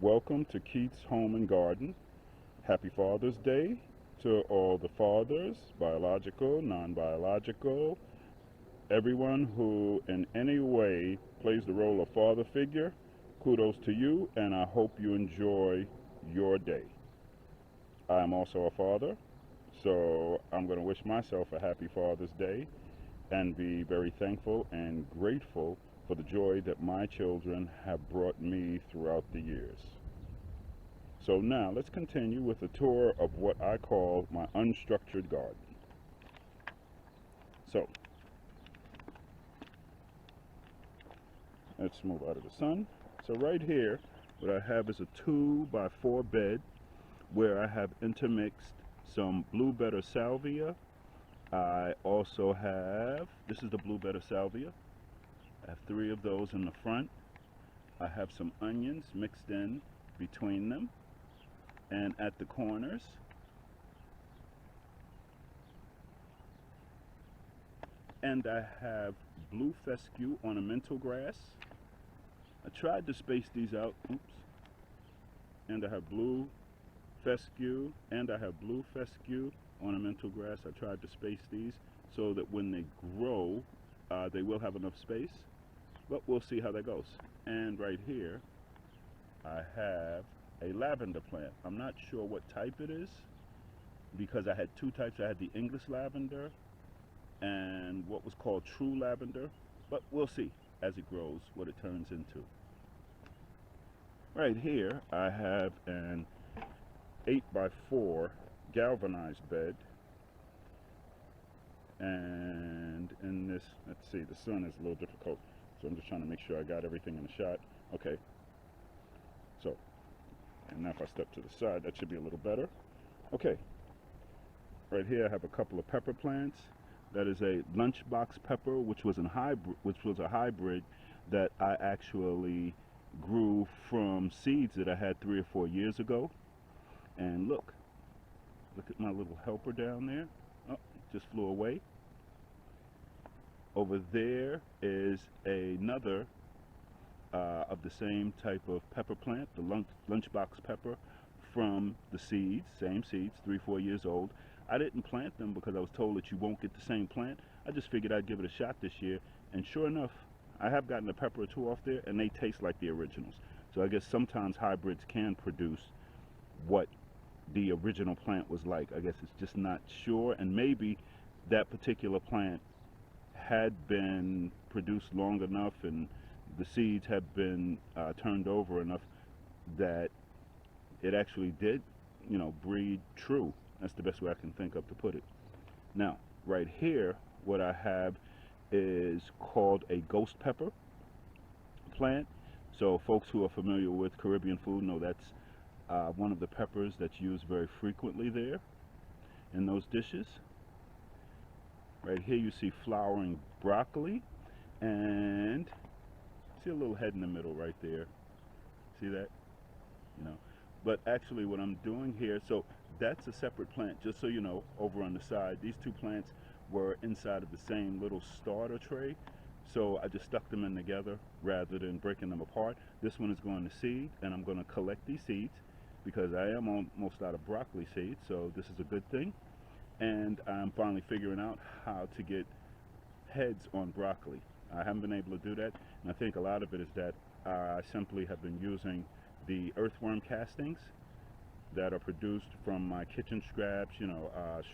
Welcome to Keith's Home and Garden. Happy Father's Day to all the fathers, biological, non-biological, everyone who in any way plays the role of father figure. Kudos to you, and I hope you enjoy your day. I am also a father, so I'm going to wish myself a happy Father's Day and be very thankful and grateful for the joy that my children have brought me throughout the years. So now let's continue with a tour of what I call my unstructured garden. So let's move out of the sun. So right here, what I have is a 2x4 bed where I have intermixed some blue bed salvia. I also have, this is the blue bed salvia. I have 3 of those in the front. I have some onions mixed in between them and at the corners. And I have blue fescue ornamental grass. I tried to space these out. Oops. And I have blue fescue and I have blue fescue ornamental grass. I tried to space these so that when they grow, they will have enough space. But we'll see how that goes. And right here, I have a lavender plant. I'm not sure what type it is because I had 2 types. I had the English lavender and what was called true lavender, but we'll see as it grows what it turns into. Right here I have an 8x4 galvanized bed, and in this, let's see, the sun is a little difficult, so I'm just trying to make sure I got everything in the shot. Okay, so, and now if I step to the side, that should be a little better. Okay, right here I have a couple of pepper plants. That is a lunchbox pepper, which was a hybrid that I actually grew from seeds that I had 3 or 4 years ago. And look at my little helper down there. Oh, it just flew away. Over there is another of the same type of pepper plant, the lunchbox pepper, from the seeds, same seeds, 3 or 4 years old. I didn't plant them because I was told that you won't get the same plant. I just figured I'd give it a shot this year, and sure enough, I have gotten a pepper or 2 off there, and they taste like the originals. So I guess sometimes hybrids can produce what the original plant was like. I guess it's just not sure, and maybe that particular plant had been produced long enough and the seeds had been turned over enough that it actually did, breed true. That's the best way I can think of to put it. Now, right here, what I have is called a ghost pepper plant. So folks who are familiar with Caribbean food know that's one of the peppers that's used very frequently there in those dishes. Right here you see flowering broccoli, and see a little head in the middle right there. See that? But actually what I'm doing here, so that's a separate plant, just so you know, over on the side. These 2 plants were inside of the same little starter tray, so I just stuck them in together rather than breaking them apart. This one is going to seed, and I'm going to collect these seeds because I am almost out of broccoli seeds, so this is a good thing. And I'm finally figuring out how to get heads on broccoli. I haven't been able to do that, and I think a lot of it is that I simply have been using the earthworm castings that are produced from my kitchen scraps,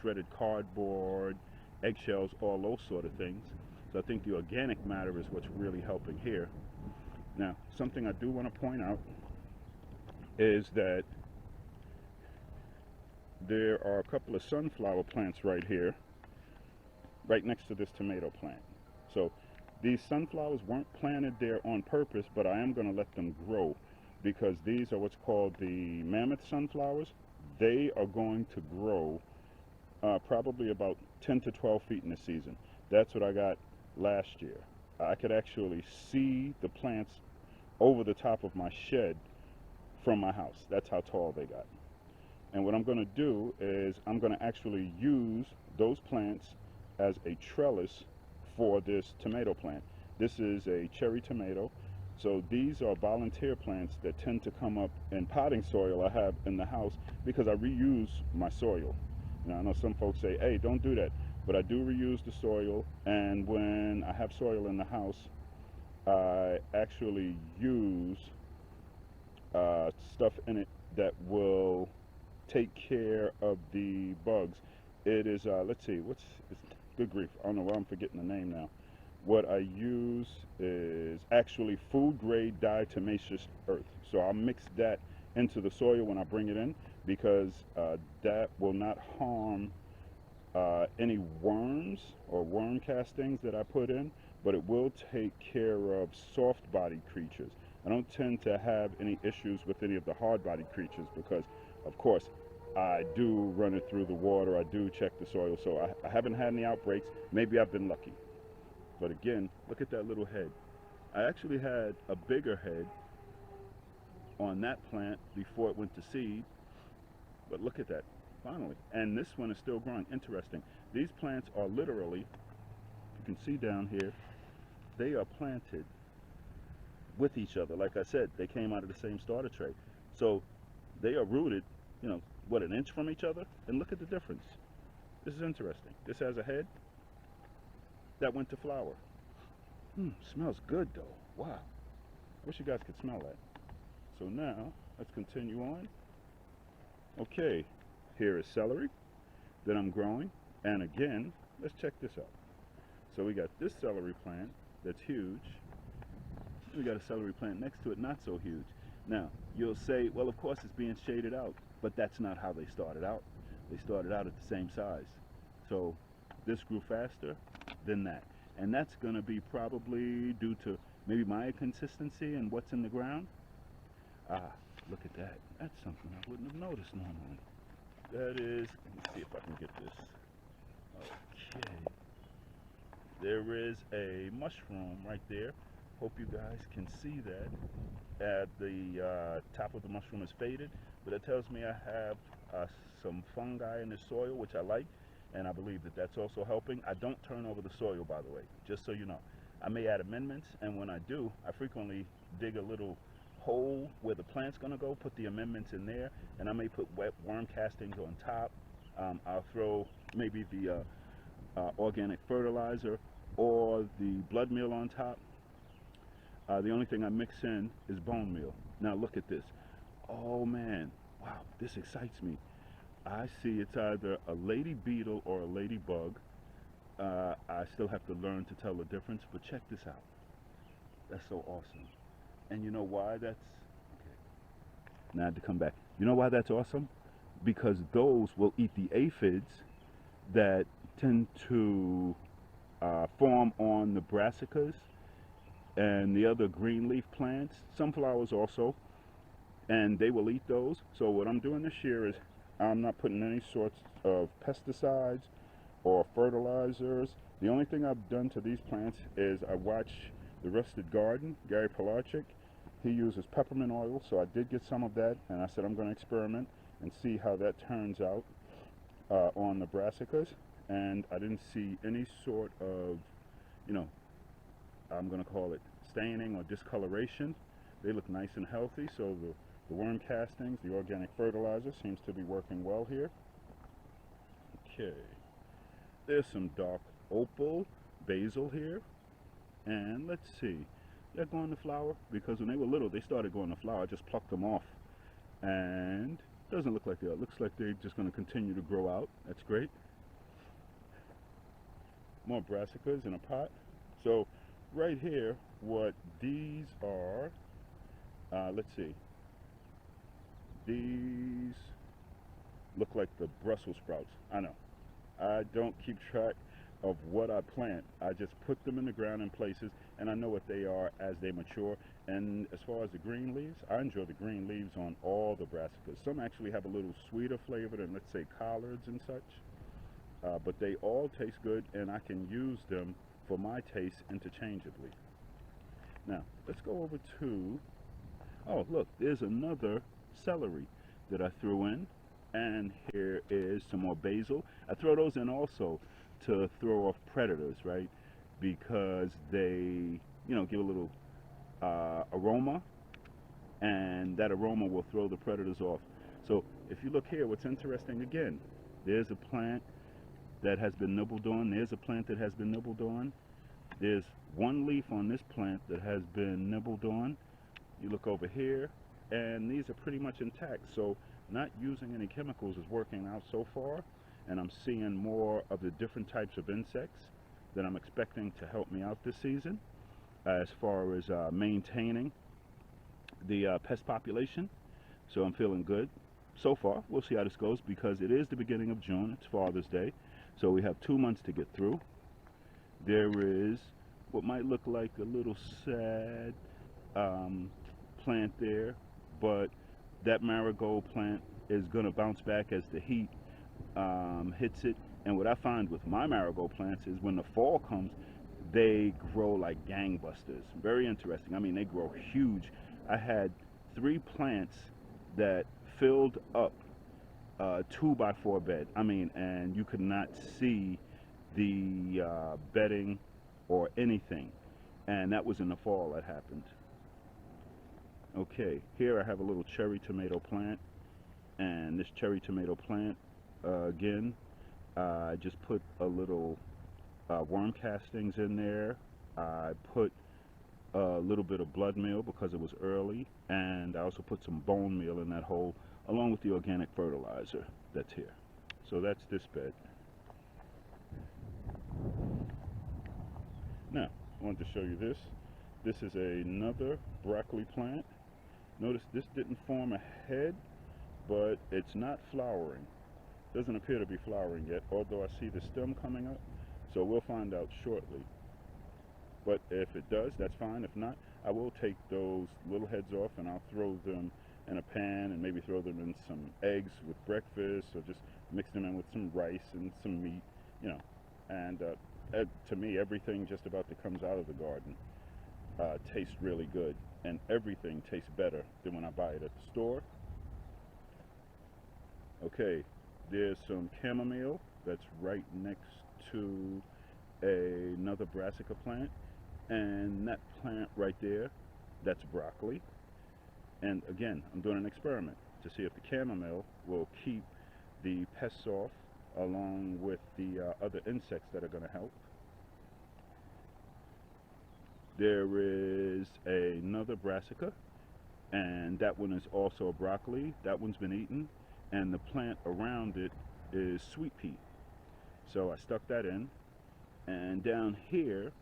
shredded cardboard, eggshells, all those sort of things. So I think the organic matter is what's really helping here. Now, something I do want to point out is that there are a couple of sunflower plants right here, right next to this tomato plant. So these sunflowers weren't planted there on purpose, but I am going to let them grow because these are what's called the mammoth sunflowers. They are going to grow probably about 10 to 12 feet in the season. That's what I got last year. I could actually see the plants over the top of my shed from my house. That's how tall they got. And what I'm going to do is I'm going to actually use those plants as a trellis for this tomato plant. This is a cherry tomato. So these are volunteer plants that tend to come up in potting soil I have in the house because I reuse my soil. Now I know some folks say, hey, don't do that, but I do reuse the soil, and when I have soil in the house, I actually use stuff in it that will take care of the bugs. It is, let's see, it's, good grief, I don't know why I'm forgetting the name now. What I use is actually food grade diatomaceous earth. So I'll mix that into the soil when I bring it in, because that will not harm any worms or worm castings that I put in, but it will take care of soft bodied creatures. I don't tend to have any issues with any of the hard bodied creatures because, of course, I do run it through the water, I do check the soil, so I haven't had any outbreaks. Maybe I've been lucky. But again, look at that little head. I actually had a bigger head on that plant before it went to seed, but look at that, finally. And this one is still growing. Interesting. These plants are literally, you can see down here, they are planted with each other. Like I said, they came out of the same starter tray. So they are rooted, you know, what, an inch from each other? And look at the difference. This is interesting. This has a head that went to flower. Smells good though. Wow. I wish you guys could smell that. So now, let's continue on. Okay, here is celery that I'm growing. And again, let's check this out. So we got this celery plant that's huge. We got a celery plant next to it, not so huge. Now, you'll say, well, of course it's being shaded out, but that's not how they started out. They started out at the same size. So this grew faster than that. And that's going to be probably due to maybe my consistency and what's in the ground. Ah, look at that. That's something I wouldn't have noticed normally. That is, let me see if I can get this. Okay. There is a mushroom right there. Hope you guys can see that. The top of the mushroom is faded, but it tells me I have some fungi in the soil, which I like, and I believe that that's also helping. I don't turn over the soil, by the way, just so you know. I may add amendments, and when I do, I frequently dig a little hole where the plant's going to go, put the amendments in there, and I may put wet worm castings on top. I'll throw maybe the organic fertilizer or the blood meal on top. The only thing I mix in is bone meal. Now look at this. Oh man, wow, this excites me. I see it's either a lady beetle or a ladybug. I still have to learn to tell the difference, but check this out. That's so awesome. And you know why that's, okay, now I had to come back. You know why that's awesome? Because those will eat the aphids that tend to form on the brassicas and the other green leaf plants, sunflowers also, and they will eat those. So what I'm doing this year is I'm not putting any sorts of pesticides or fertilizers. The only thing I've done to these plants is I watch The Rusted Garden, Gary Pilarchik. He uses peppermint oil, so I did get some of that, and I said I'm going to experiment and see how that turns out on the brassicas. And I didn't see any sort of, you know, I'm going to call it staining or discoloration. They look nice and healthy, so the worm castings, the organic fertilizer seems to be working well here. Okay, there's some dark opal basil here, and let's see, they're going to flower, because when they were little they started going to flower. I just plucked them off, and it doesn't look like they are. It looks like they're just going to continue to grow out. That's great. More brassicas in a pot. So right here, what these are, let's see, these look like the Brussels sprouts. I know, I don't keep track of what I plant. I just put them in the ground in places, and I know what they are as they mature. And as far as the green leaves, I enjoy the green leaves on all the brassicas. Some actually have a little sweeter flavor than, let's say, collards and such, but they all taste good, and I can use them for my taste interchangeably. Now let's go over to, oh look, there's another celery that I threw in, and here is some more basil. I throw those in also to throw off predators, right? Because they, you know, give a little aroma, and that aroma will throw the predators off. So if you look here, what's interesting again, there's a plant that has been nibbled on, there's a plant that has been nibbled on, there's one leaf on this plant that has been nibbled on. You look over here, and these are pretty much intact. So not using any chemicals is working out so far, and I'm seeing more of the different types of insects that I'm expecting to help me out this season as far as maintaining the pest population. So I'm feeling good so far. We'll see how this goes, because it is the beginning of June. It's Father's Day, so we have 2 months to get through. There is what might look like a little sad plant there, but that marigold plant is going to bounce back as the heat hits it. And what I find with my marigold plants is when the fall comes, they grow like gangbusters. Very interesting. I mean, they grow huge. I had 3 plants that filled up a 2x4 bed. I mean, and you could not see the bedding or anything. And that was in the fall that happened. Okay, here I have a little cherry tomato plant, and this cherry tomato plant, again, I just put a little worm castings in there. I put a little bit of blood meal because it was early, and I also put some bone meal in that hole along with the organic fertilizer that's here. So that's this bed. Now, I wanted to show you this. This is another broccoli plant. Notice this didn't form a head, but it's not flowering. Doesn't appear to be flowering yet, although I see the stem coming up. So we'll find out shortly. But if it does, that's fine. If not, I will take those little heads off and I'll throw them in a pan and maybe throw them in some eggs with breakfast, or just mix them in with some rice and some meat, you know. And to me, everything just about that comes out of the garden tastes really good, and everything tastes better than when I buy it at the store. Okay, there's some chamomile that's right next to another brassica plant, and that plant right there, that's broccoli. And again, I'm doing an experiment to see if the chamomile will keep the pests off along with the other insects that are going to help. There is another brassica, and that one is also broccoli. That one's been eaten, and the plant around it is sweet pea. So I stuck that in. And down here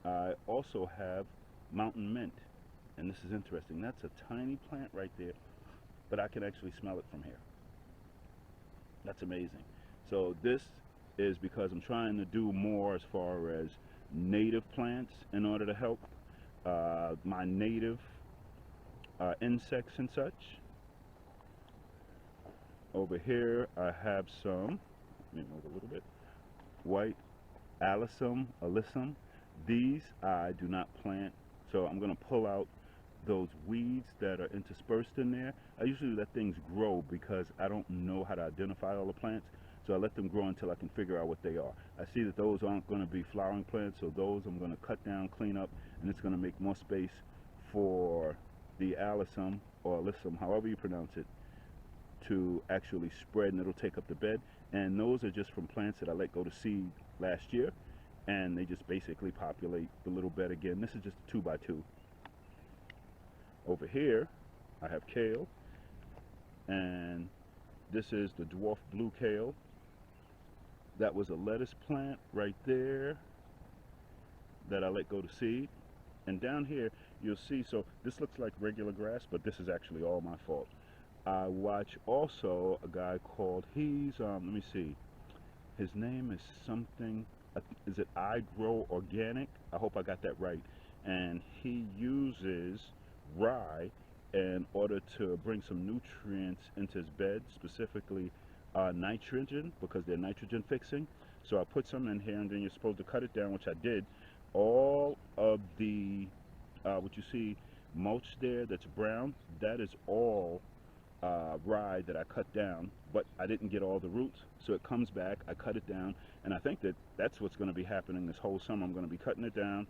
I also have mountain mint, and this is interesting. That's a tiny plant right there, but I can actually smell it from here. That's amazing. So this is because I'm trying to do more as far as native plants in order to help my native insects and such. Over here I have some, let me move a little bit, white alyssum. These I do not plant, so I'm going to pull out those weeds that are interspersed in there. I usually let things grow because I don't know how to identify all the plants, so I let them grow until I can figure out what they are. I see that those aren't going to be flowering plants, so those I'm going to cut down, clean up, and it's going to make more space for the alyssum or alyssum, however you pronounce it, to actually spread, and it'll take up the bed. And those are just from plants that I let go to seed last year, and they just basically populate the little bed again. This is just a 2x2. Over here I have kale, and this is the dwarf blue kale. That was a lettuce plant right there that I let go to seed. And down here you'll see, so this looks like regular grass, but this is actually all my fault. I watch also a guy called, let me see, his name is something, is it I Grow Organic? I hope I got that right. And he uses rye in order to bring some nutrients into his bed, specifically nitrogen, because they're nitrogen fixing. So I put some in here, and then you're supposed to cut it down, which I did. All of the what you see mulch there that's brown, that is all rye that I cut down, but I didn't get all the roots, so it comes back. I cut it down, and I think that that's what's going to be happening this whole summer. I'm going to be cutting it down,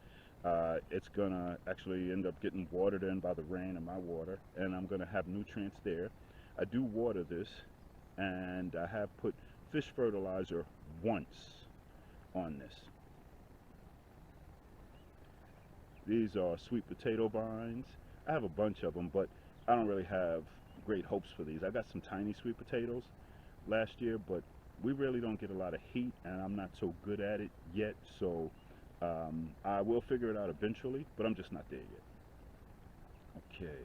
It's gonna actually end up getting watered in by the rain and my water, and I'm gonna have nutrients there. I do water this, and I have put fish fertilizer once on this. These are sweet potato vines. I have a bunch of them, but I don't really have great hopes for these. I got some tiny sweet potatoes last year, but we really don't get a lot of heat, and I'm not so good at it yet, so I will figure it out eventually, but I'm just not there yet. Okay,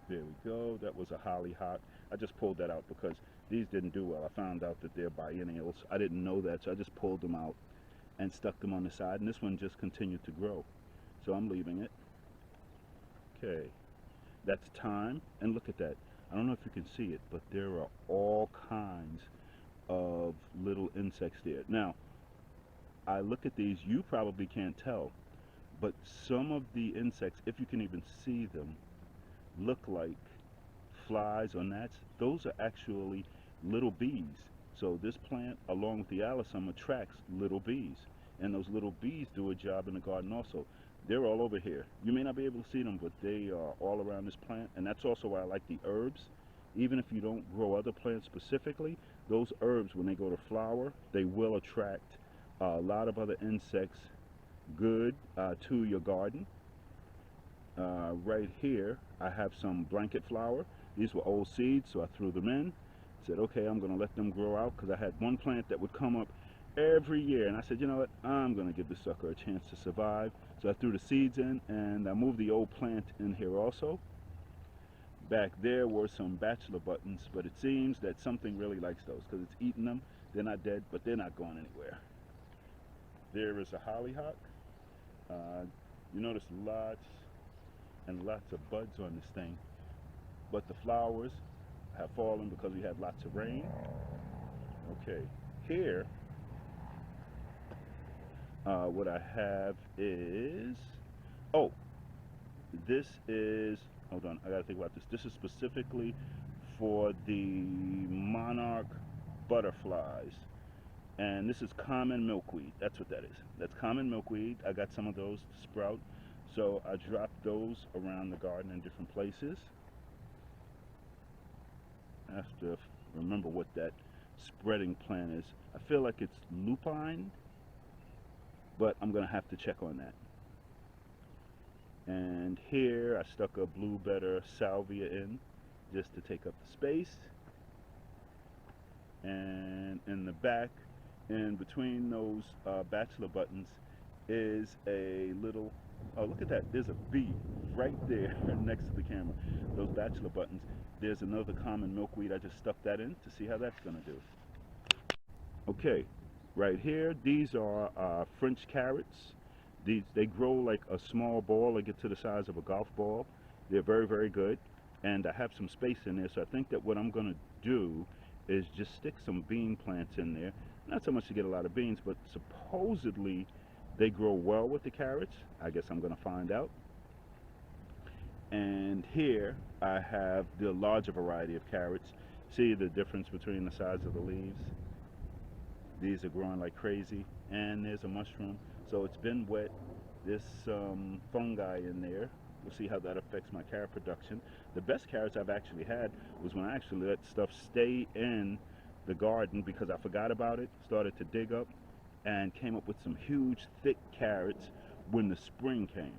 there we go. That was a hollyhock. I just pulled that out because these didn't do well. I found out that they're biennials. I didn't know that, so I just pulled them out and stuck them on the side, and this one just continued to grow, so I'm leaving it. Okay, that's thyme, and look at that. I don't know if you can see it, but there are all kinds of little insects there. Now, I look at these, you probably can't tell, but some of the insects, if you can even see them, look like flies or gnats. Those are actually little bees. So this plant, along with the alyssum, attracts little bees. And those little bees do a job in the garden also. They're all over here. You may not be able to see them, but they are all around this plant. And that's also why I like the herbs. Even if you don't grow other plants specifically, those herbs, when they go to flower, they will attract a lot of other insects good to your garden. Right here, I have some blanket flower. These were old seeds, so I threw them in. Said, okay, I'm going to let them grow out, because I had one plant that would come up every year, and I said, you know what, I'm going to give this sucker a chance to survive. So I threw the seeds in, and I moved the old plant in here also. Back there were some bachelor buttons, but it seems that something really likes those, because it's eating them. They're not dead, but they're not going anywhere. There is a hollyhock. You notice lots and lots of buds on this thing, but the flowers have fallen because we had lots of rain. Okay, here what I have is, oh, this is, hold on, I gotta think about this. This is specifically for the monarch butterflies, and this is common milkweed. That's what that is. That's common milkweed. I got some of those to sprout, so I dropped those around the garden in different places. I have to remember what that spreading plant is. I feel like it's lupine, but I'm gonna have to check on that. And here I stuck a blue better salvia in just to take up the space. And in the back, in between those bachelor buttons, is a little, oh, look at that, there's a bee right there next to the camera. Those bachelor buttons, there's another common milkweed. I just stuck that in to see how that's gonna do. Okay, right here, these are French carrots. They grow like a small ball. They get to the size of a golf ball. They're very, very good, and I have some space in there, so I think that what I'm gonna do is just stick some bean plants in there. Not so much to get a lot of beans, but supposedly they grow well with the carrots. I guess I'm gonna find out. And here I have the larger variety of carrots. See the difference between the size of the leaves? These are growing like crazy. And there's a mushroom. So it's been wet. There's some fungi in there. We'll see how that affects my carrot production. The best carrots I've actually had was when I actually let stuff stay in the garden because I forgot about it, started to dig up, and came up with some huge, thick carrots when the spring came.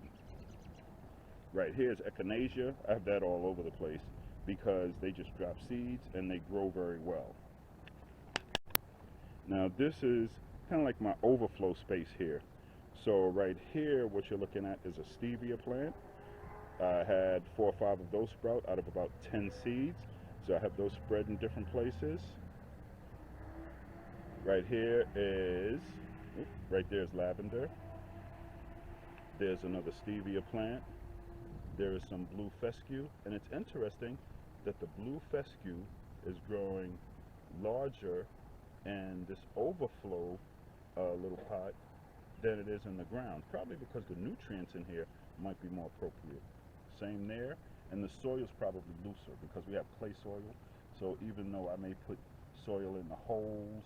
Right here is echinacea. I have that all over the place because they just drop seeds and they grow very well. Now this is kind of like my overflow space here. So right here, what you're looking at is a stevia plant. I had 4 or 5 of those sprout out of about 10 seeds. So I have those spread in different places. Right here is, right there is lavender. There's another stevia plant. There is some blue fescue, and it's interesting that the blue fescue is growing larger in this overflow little pot than it is in the ground, probably because the nutrients in here might be more appropriate. Same there, and the soil is probably looser because we have clay soil, so even though I may put soil in the holes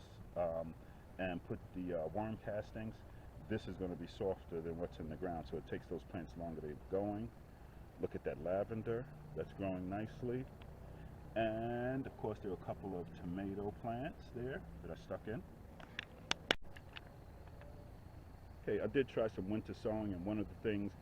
and put the worm castings, this is going to be softer than what's in the ground, so it takes those plants longer to get going. Look at that lavender, that's growing nicely. And of course there are a couple of tomato plants there that I stuck in. Okay, I did try some winter sowing, and one of the things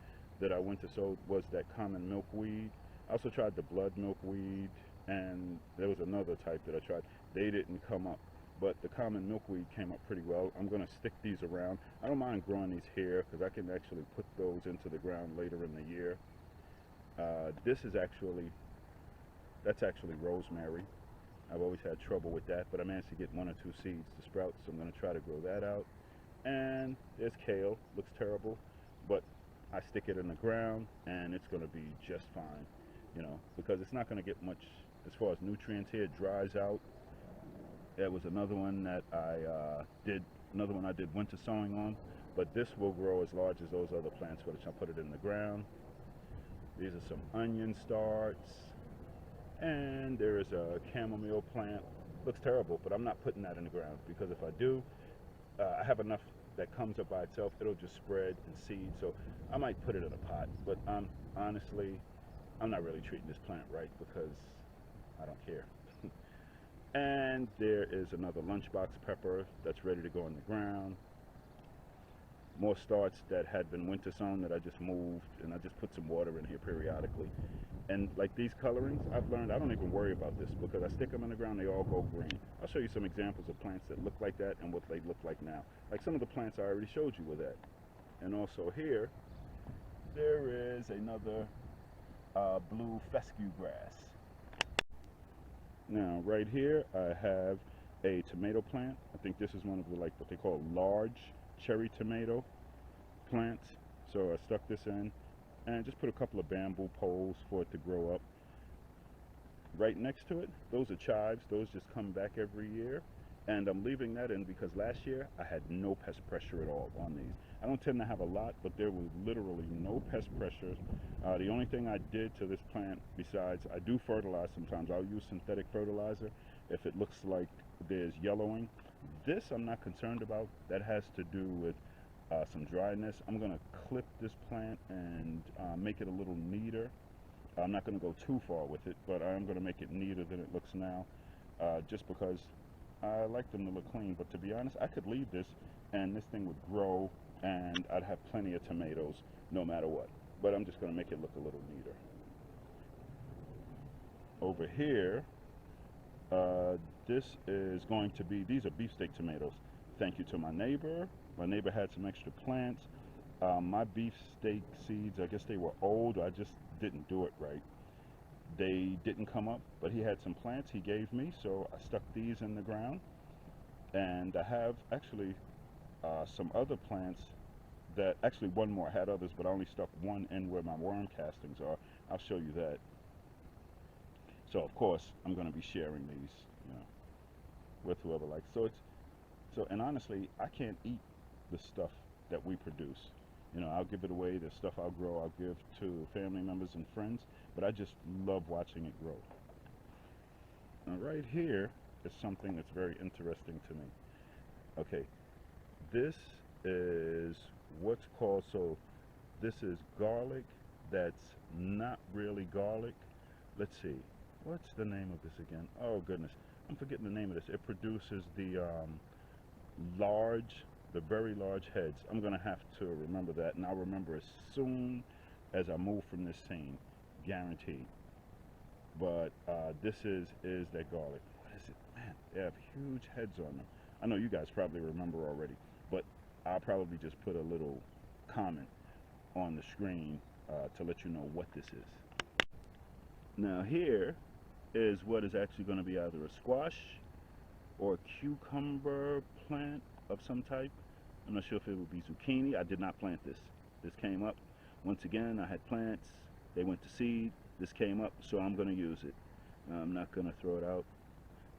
that I winter sowed was that common milkweed. I also tried the blood milkweed, and there was another type that I tried. They didn't come up, but the common milkweed came up pretty well. I'm going to stick these around. I don't mind growing these here because I can actually put those into the ground later in the year. That's actually rosemary. I've always had trouble with that, but I managed to get 1 or 2 seeds to sprout, so I'm going to try to grow that out. And there's kale. Looks terrible, but I stick it in the ground and it's going to be just fine, you know, because it's not going to get much as far as nutrients here. It dries out. There was another one that I did winter sowing on, but this will grow as large as those other plants, which I'll put it in the ground. These are some onion starts, and there is a chamomile plant. Looks terrible, but I'm not putting that in the ground, because if I do, I have enough that comes up by itself. It'll just spread and seed, so I might put it in a pot, but honestly, I'm not really treating this plant right because I don't care. And there is another lunchbox pepper that's ready to go in the ground. More starts that had been winter sown that I just moved, and I just put some water in here periodically. And like these colorings, I've learned I don't even worry about this, because I stick them in the ground, they all go green. I'll show you some examples of plants that look like that and what they look like now. Like some of the plants I already showed you with that. And also here, there is another blue fescue grass. Now right here I have a tomato plant. I think this is one of the, like, what they call large cherry tomato plants. So I stuck this in and just put a couple of bamboo poles for it to grow up. Right next to it, those are chives. Those just come back every year, and I'm leaving that in because last year I had no pest pressure at all on these. I don't tend to have a lot, but there was literally no pest pressure. The only thing I did to this plant, besides I do fertilize sometimes, I'll use synthetic fertilizer if it looks like there's yellowing. This I'm not concerned about. That has to do with some dryness. I'm going to clip this plant and make it a little neater. I'm not going to go too far with it, but I am going to make it neater than it looks now, just because I like them to look clean. But to be honest, I could leave this and this thing would grow and I'd have plenty of tomatoes no matter what. But I'm just going to make it look a little neater. Over here, this is going to be, these are beefsteak tomatoes. Thank you to my neighbor. My neighbor had some extra plants. My beefsteak seeds, I guess they were old, I just didn't do it right. They didn't come up, but he had some plants he gave me, so I stuck these in the ground. And I have actually some other plants that, actually one more, I had others, but I only stuck one in where my worm castings are. I'll show you that. So of course, I'm going to be sharing these, you know, with whoever likes. And honestly, I can't eat the stuff that we produce. You know, I'll give it away. The stuff I'll grow, I'll give to family members and friends, but I just love watching it grow. Now right here is something that's very interesting to me. Okay, this is what's called, so this is garlic that's not really garlic. Let's see, what's the name of this again? Oh goodness, I'm forgetting the name of this. It produces the very large heads. I'm gonna have to remember that, and I'll remember as soon as I move from this scene, guaranteed. But this is that garlic. What is it? Man, they have huge heads on them. I know you guys probably remember already, but I'll probably just put a little comment on the screen to let you know what this is. Now here is what is actually going to be either a squash or a cucumber plant of some type. I'm not sure if it would be zucchini. I did not plant this. This came up. Once again, I had plants. They went to seed. This came up, so I'm going to use it. I'm not going to throw it out.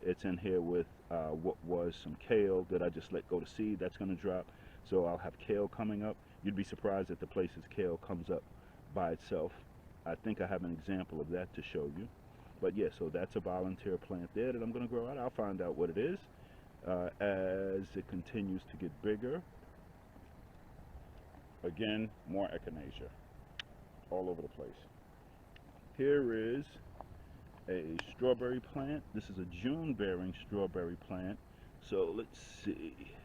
It's in here with what was some kale that I just let go to seed. That's going to drop. So I'll have kale coming up. You'd be surprised at the places kale comes up by itself. I think I have an example of that to show you. But yeah, so that's a volunteer plant there that I'm going to grow out. I'll find out what it is as it continues to get bigger. Again, more echinacea all over the place. Here is a strawberry plant. This is a June-bearing strawberry plant. So let's see.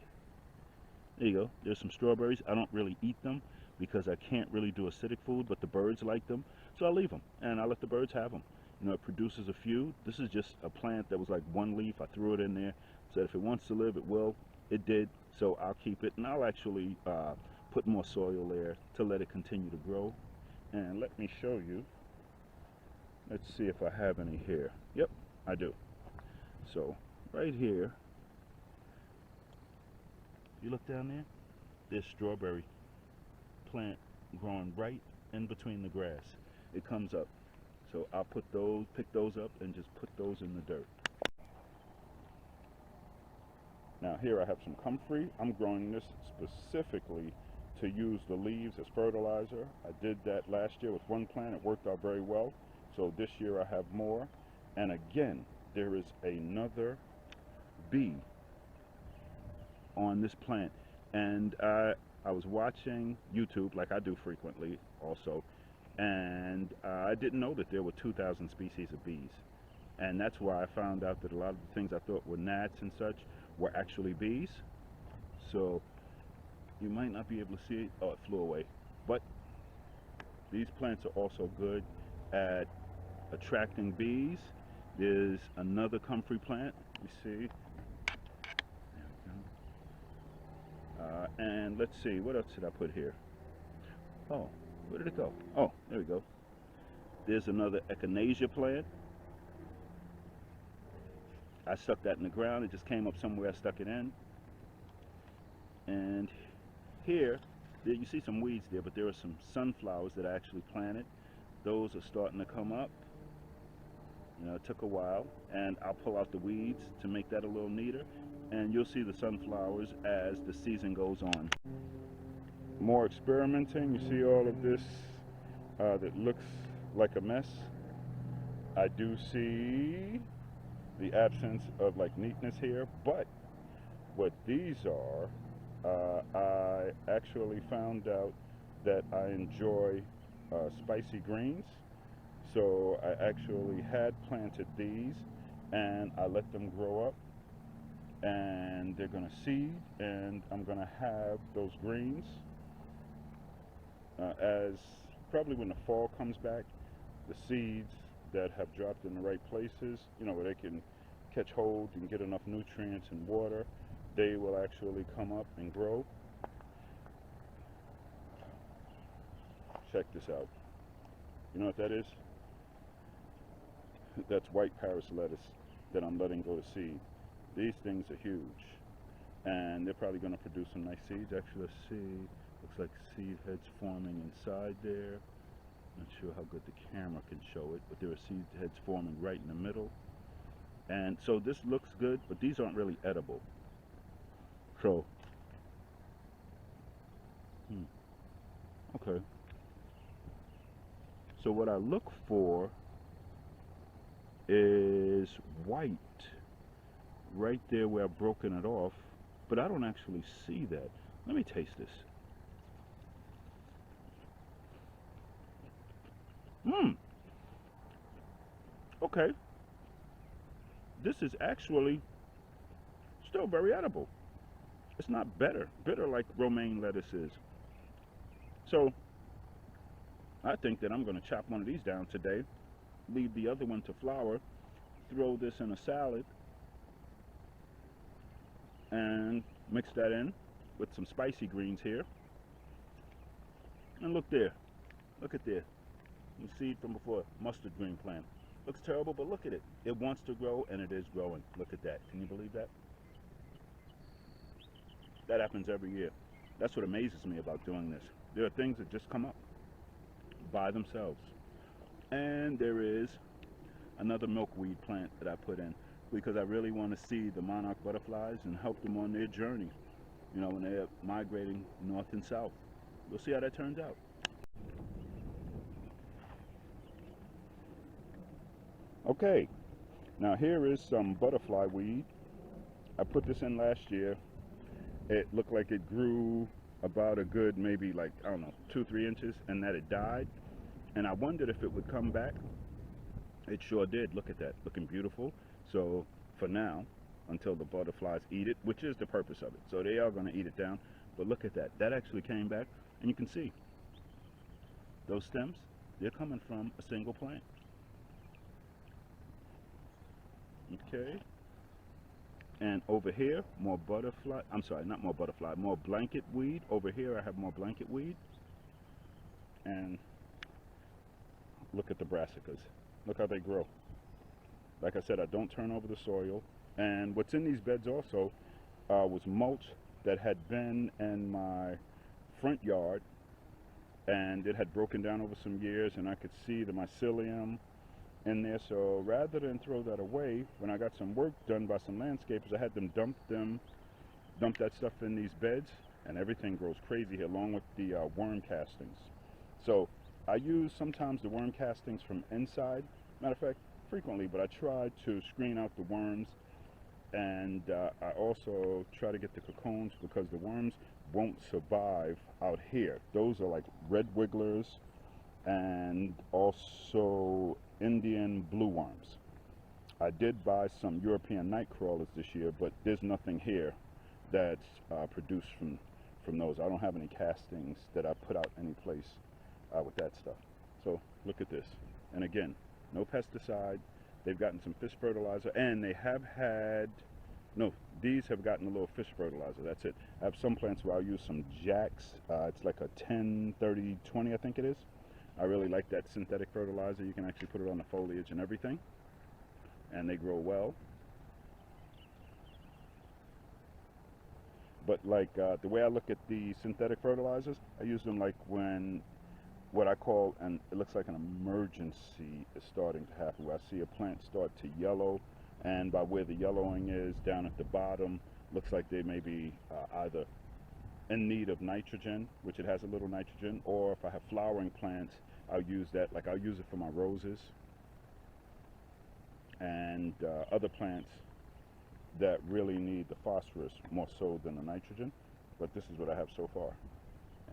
There you go. There's some strawberries. I don't really eat them because I can't really do acidic food, but the birds like them. So I leave them and I let the birds have them. You know, it produces a few. This is just a plant that was like one leaf. I threw it in there. So if it wants to live, it will. It did. So I'll keep it, and I'll actually put more soil there to let it continue to grow. And let me show you. Let's see if I have any here. Yep, I do. So right here, you look down there, there's strawberry plant growing right in between the grass. It comes up. So I'll put those, pick those up and just put those in the dirt. Now here I have some comfrey. I'm growing this specifically to use the leaves as fertilizer. I did that last year with one plant. It worked out very well. So this year I have more. And again, there is another bee on this plant. And I was watching YouTube, like I do frequently also, and I didn't know that there were 2,000 species of bees. And that's why I found out that a lot of the things I thought were gnats and such were actually bees. So you might not be able to see it. Oh, it flew away. But these plants are also good at attracting bees. There's another comfrey plant, you see. There we go. And let's see, what else did I put here? Oh, where did it go? Oh, there we go. There's another echinacea plant. I stuck that in the ground. It just came up somewhere. I stuck it in. And here, you see some weeds there, but there are some sunflowers that I actually planted. Those are starting to come up. You know, it took a while, and I'll pull out the weeds to make that a little neater, and you'll see the sunflowers as the season goes on. More experimenting. You see all of this that looks like a mess. I do see the absence of like neatness here, but what these are, I actually found out that I enjoy spicy greens. So I actually had planted these and I let them grow up, and they're gonna seed, and I'm gonna have those greens as probably when the fall comes back, the seeds that have dropped in the right places, you know, where they can catch hold and get enough nutrients and water, they will actually come up and grow. Check this out. You know what that is? That's white Paris lettuce that I'm letting go to seed. These things are huge, and they're probably going to produce some nice seeds. Actually, let's see. Looks like seed heads forming inside there. Not sure how good the camera can show it, but there are seed heads forming right in the middle. And so this looks good, but these aren't really edible. So, okay. So what I look for is white right there where I've broken it off, but I don't actually see that. Let me taste this. Okay. This is actually still very edible. It's not bitter like romaine lettuce is. So I think that I'm going to chop one of these down today, leave the other one to flower, throw this in a salad, and mix that in with some spicy greens here. And look there. Look at there. You see from before, mustard green plant. Looks terrible, but look at it. It wants to grow, and it is growing. Look at that. Can you believe that? That happens every year. That's what amazes me about doing this. There are things that just come up by themselves. And there is another milkweed plant that I put in because I really want to see the monarch butterflies and help them on their journey, you know, when they're migrating north and south. We'll see how that turns out. Okay, now here is some butterfly weed. I put this in last year. It looked like it grew about a good maybe like, I don't know, 2-3 inches, and that it died. And I wondered if it would come back. It sure did. Look at that, looking beautiful. So for now, until the butterflies eat it, which is the purpose of it, so they are going to eat it down. But look at that, that actually came back, and you can see those stems, they're coming from a single plant. Okay. And over here, more butterfly, I'm sorry, not more butterfly, more blanket weed. Over here I have more blanket weed. And look at the brassicas. Look how they grow. Like I said, I don't turn over the soil. And what's in these beds also was mulch that had been in my front yard, and it had broken down over some years, and I could see the mycelium in there. So rather than throw that away, when I got some work done by some landscapers, I had them dump that stuff in these beds, and everything grows crazy here, along with the worm castings. So I use sometimes the worm castings from inside, matter of fact, frequently, but I try to screen out the worms, and I also try to get the cocoons, because the worms won't survive out here. Those are like red wigglers and also Indian blue worms. I did buy some European night crawlers this year, but there's nothing here that's produced from those. I don't have any castings that I put out any place with that stuff. So look at this, and again, no pesticide. They've gotten some fish fertilizer, and they have had, no, these have gotten a little fish fertilizer, that's it. I have some plants where I'll use some Jack's, it's like a 10-30-20, I think it is. I really like that synthetic fertilizer. You can actually put it on the foliage and everything, and they grow well. But like the way I look at the synthetic fertilizers, I use them like when what I call, and it looks like an emergency is starting to happen, where I see a plant start to yellow, and by where the yellowing is down at the bottom, looks like they may be either in need of nitrogen, which it has a little nitrogen, or if I have flowering plants, I'll use that. Like I'll use it for my roses and other plants that really need the phosphorus more so than the nitrogen. But this is what I have so far.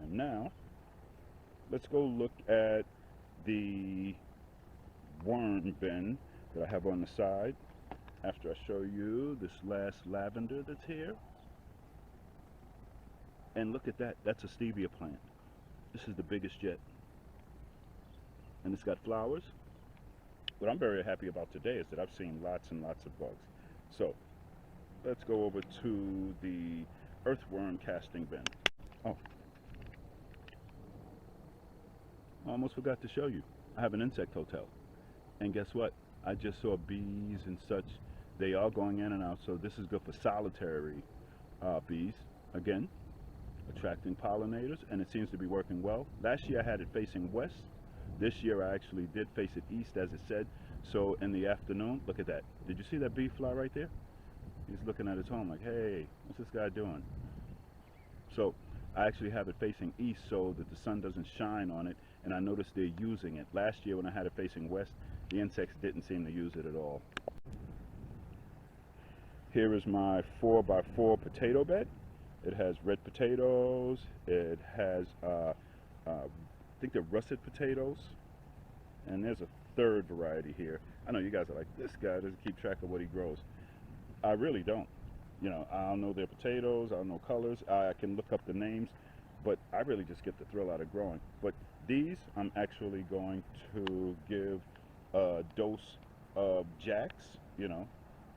And now let's go look at the worm bin that I have on the side after I show you this last lavender that's here. And look at that, that's a stevia plant. This is the biggest yet. And it's got flowers. What I'm very happy about today is that I've seen lots and lots of bugs. So let's go over to the earthworm casting bin. Oh, I almost forgot to show you. I have an insect hotel. And guess what? I just saw bees and such. They are going in and out, so this is good for solitary bees. Again, attracting pollinators, and it seems to be working well. Last year I had it facing west. This year I actually did face it east, as it said. So in the afternoon, look at that. Did you see that bee fly right there? He's looking at his home like, hey, what's this guy doing? So I actually have it facing east so that the sun doesn't shine on it, and I noticed they're using it. Last year when I had it facing west, the insects didn't seem to use it at all. Here is my 4x4 potato bed. It has red potatoes. It has, I think they're russet potatoes. And there's a third variety here. I know you guys are like, this guy doesn't keep track of what he grows. I really don't. You know, I don't know their potatoes. I don't know colors. I can look up the names, but I really just get the thrill out of growing. But these, I'm actually going to give a dose of Jax, you know,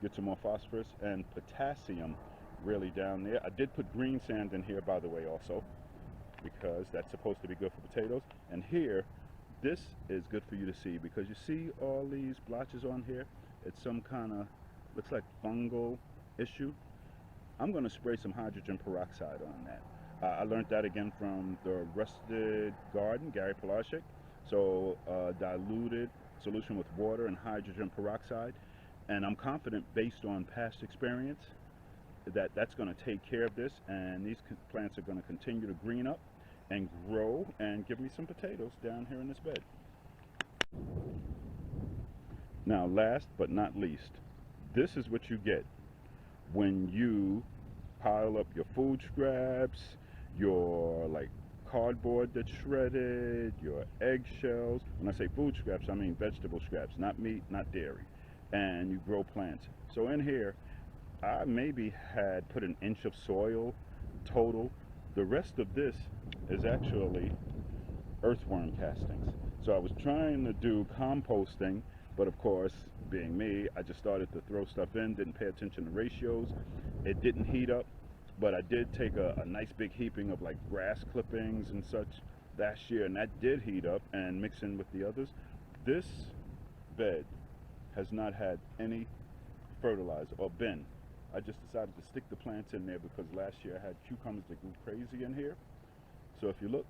get some more phosphorus and potassium really down there. I did put green sand in here, by the way, also, because that's supposed to be good for potatoes. And here, this is good for you to see, because you see all these blotches on here. It's some kind of, looks like fungal issue. I'm going to spray some hydrogen peroxide on that. I learned that again from the Rusted Garden, Gary Pilarczyk. So diluted solution with water and hydrogen peroxide. And I'm confident, based on past experience, that that's going to take care of this, and these plants are going to continue to green up and grow and give me some potatoes down here in this bed. Now, last but not least, this is what you get when you pile up your food scraps, your like cardboard that's shredded, your eggshells. When I say food scraps, I mean vegetable scraps, not meat, not dairy. And you grow plants. So in here, I maybe had put an inch of soil total. The rest of this is actually earthworm castings. So I was trying to do composting, but of course, being me, I just started to throw stuff in, didn't pay attention to ratios. It didn't heat up, but I did take a nice big heaping of like grass clippings and such last year, and that did heat up and mix in with the others. This bed has not had any fertilizer or bin. I just decided to stick the plants in there because last year I had cucumbers that grew crazy in here. So if you look,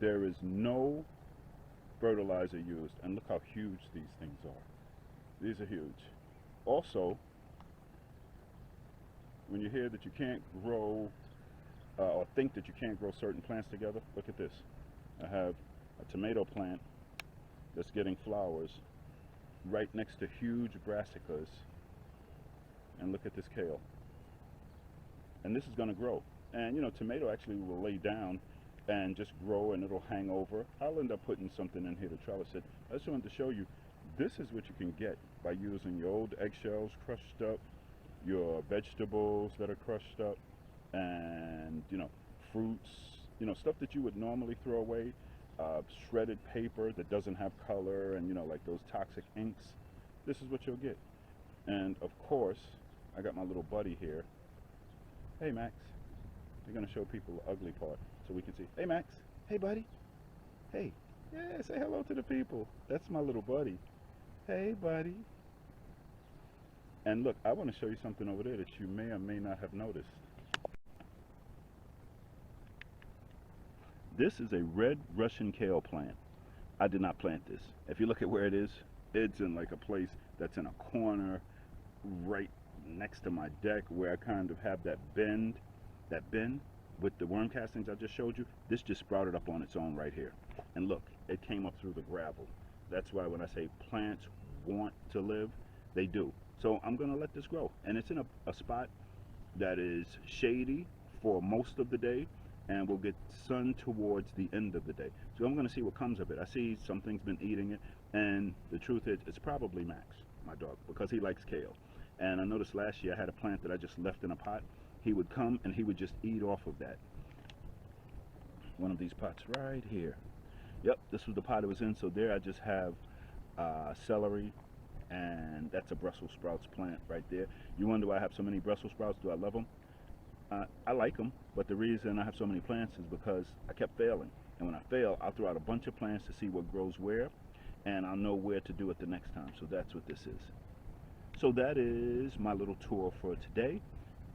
there is no fertilizer used, and look how huge these things are. These are huge. Also, when you hear that you can't grow or think that you can't grow certain plants together, look at this. I have a tomato plant that's getting flowers right next to huge brassicas, and look at this kale. And this is going to grow. And you know, tomato actually will lay down and just grow, and it'll hang over. I'll end up putting something in here to trellis it. I just wanted to show you, this is what you can get by using your old eggshells crushed up, your vegetables that are crushed up, and you know, fruits, you know, stuff that you would normally throw away, shredded paper that doesn't have color, and you know, like those toxic inks. This is what you'll get. And of course, I got my little buddy here. Hey Max, you're gonna show people the ugly part so we can see. Hey Max, hey buddy, hey, yeah, say hello to the people. That's my little buddy. Hey buddy. And look, I want to show you something over there that you may or may not have noticed. This is a red Russian kale plant. I did not plant this. If you look at where it is, it's in like a place that's in a corner right next to my deck where I kind of have that bin with the worm castings I just showed you. This just sprouted up on its own right here. And look, it came up through the gravel. That's why when I say plants want to live, they do. So I'm gonna let this grow. And it's in a spot that is shady for most of the day and will get sun towards the end of the day. So I'm gonna see what comes of it. I see something's been eating it, and the truth is it's probably Max, my dog, because he likes kale. And I noticed last year I had a plant that I just left in a pot. He would come and he would just eat off of that. One of these pots right here. Yep, this was the pot it was in. So there I just have celery, and that's a Brussels sprouts plant right there. You wonder why I have so many Brussels sprouts. Do I love them? I like them, but the reason I have so many plants is because I kept failing. And when I fail, I'll throw out a bunch of plants to see what grows where, and I'll know where to do it the next time. So that's what this is. So that is my little tour for today.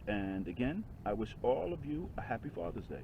And again, I wish all of you a happy Father's Day.